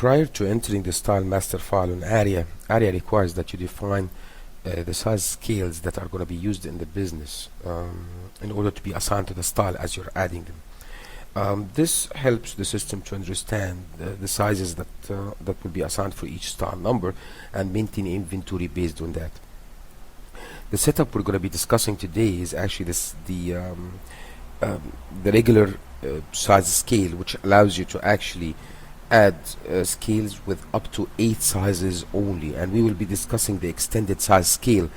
Prior to entering the style master file on Aria, Aria requires that you define the size scales that are going to be used in the business in order to be assigned to the style as you're adding them. This helps the system to understand the sizes that will be assigned for each style number and maintain inventory based on that. The setup we're going to be discussing today is actually the regular size scale, which allows you to actually add scales with up to 8 sizes only, and we will be discussing the extended size scale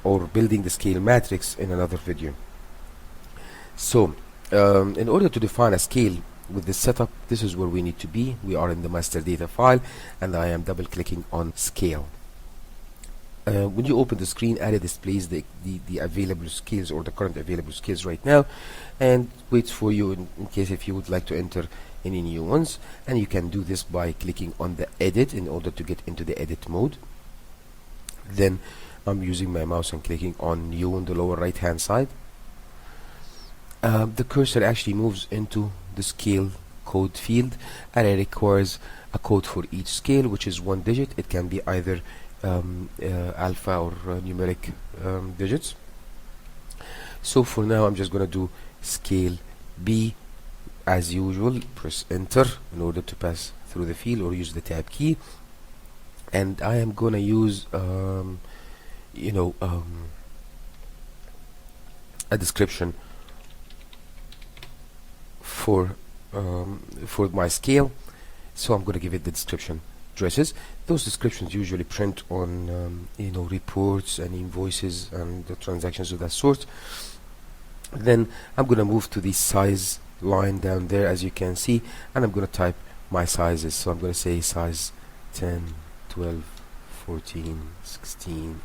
or building the scale matrix in another video. So in order to define a scale with this setup, this is where we need to be. We are in the master data file and I am double clicking on scale. When you open the screen, Aria displays the available scales or the current available scales right now and waits for you in case if you would like to enter any new ones, and you can do this by clicking on the edit in order to get into the edit mode. Then I'm using my mouse and clicking on new on the lower right hand side. The cursor actually moves into the scale code field, and it requires a code for each scale, which is 1 digit. It can be either alpha or numeric digits. So for now I'm just going to do scale B as usual. Press enter in order to pass through the field or use the tab key, and I am going to use a description for my scale. So I'm going to give it the description dresses. Those descriptions usually print on reports and invoices and the transactions of that sort. Then I'm going to move to the size line down there, as you can see, and I'm going to type my sizes. So I'm going to say size 10, 12, 14, 16,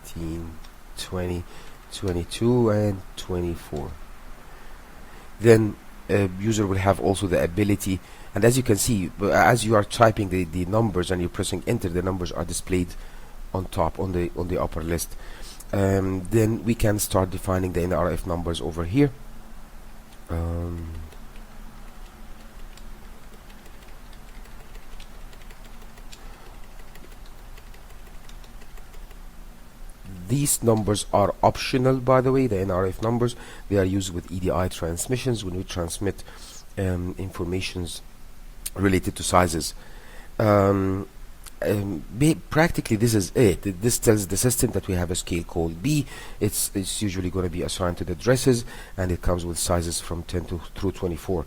18, 20, 22 and 24. Then user will have also the ability, and as you can see, as you are typing the numbers and you're pressing enter, the numbers are displayed on top on the upper list. Then we can start defining the NRF numbers over here. These numbers are optional, by the way. The NRF numbers, they are used with EDI transmissions when we transmit informations related to sizes. Practically this is it. This tells the system that we have a scale called B. It's usually going to be assigned to the dresses, and it comes with sizes from 10 through 24.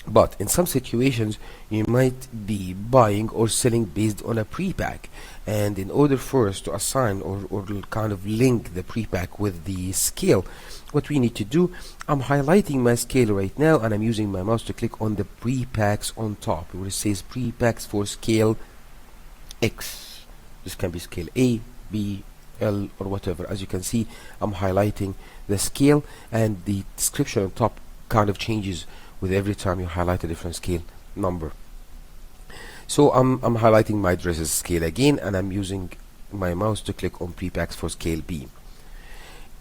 But in some situations you might be buying or selling based on a pre-pack, and in order for us to assign or kind of link the pre-pack with the scale, what we need to do, I'm highlighting my scale right now and I'm using my mouse to click on the pre-packs on top where it says pre-packs for scale X. This can be scale A, B, L or whatever. As you can see, I'm highlighting the scale, and the description on top kind of changes with every time you highlight a different scale number. So I'm highlighting my dresses scale again, and I'm using my mouse to click on pre-packs for scale B.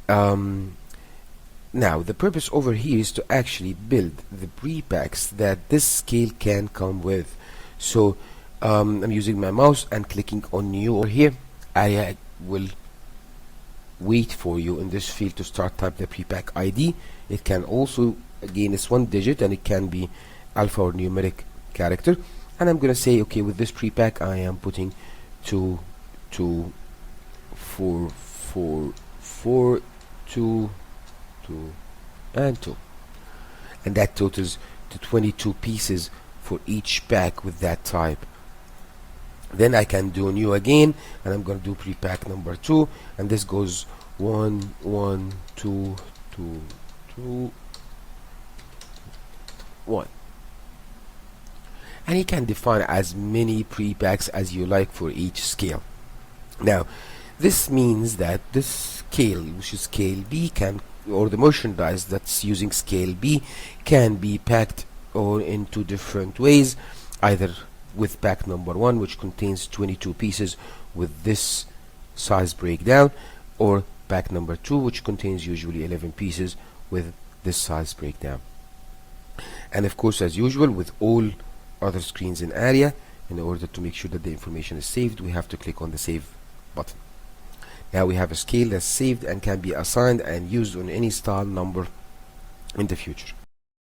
Now the purpose over here is to actually build the pre-packs that this scale can come with. So I'm using my mouse and clicking on new over here. Aria will wait for you in this field to start type the pre-pack ID. It can also, again, it's 1 digit and it can be alpha or numeric character, and I'm gonna say okay, with this pre-pack I am putting 2 2 4 4 4 2 2 and 2, and that totals to 22 pieces for each pack with that type. Then I can do new again, and I'm going to do pre-pack number 2, and this goes 1 1 2 2 2 1, and you can define as many pre-packs as you like for each scale. Now this means that this scale, which is scale B, can, or the merchandise that's using scale B, can be packed or in 2 different ways, either with pack number 1, which contains 22 pieces with this size breakdown, or pack number 2, which contains usually 11 pieces with this size breakdown. And of course, as usual with all other screens in Aria, In order to make sure that the information is saved, we have to click on the save button. Now we have a scale that's saved and can be assigned and used on any style number in the future.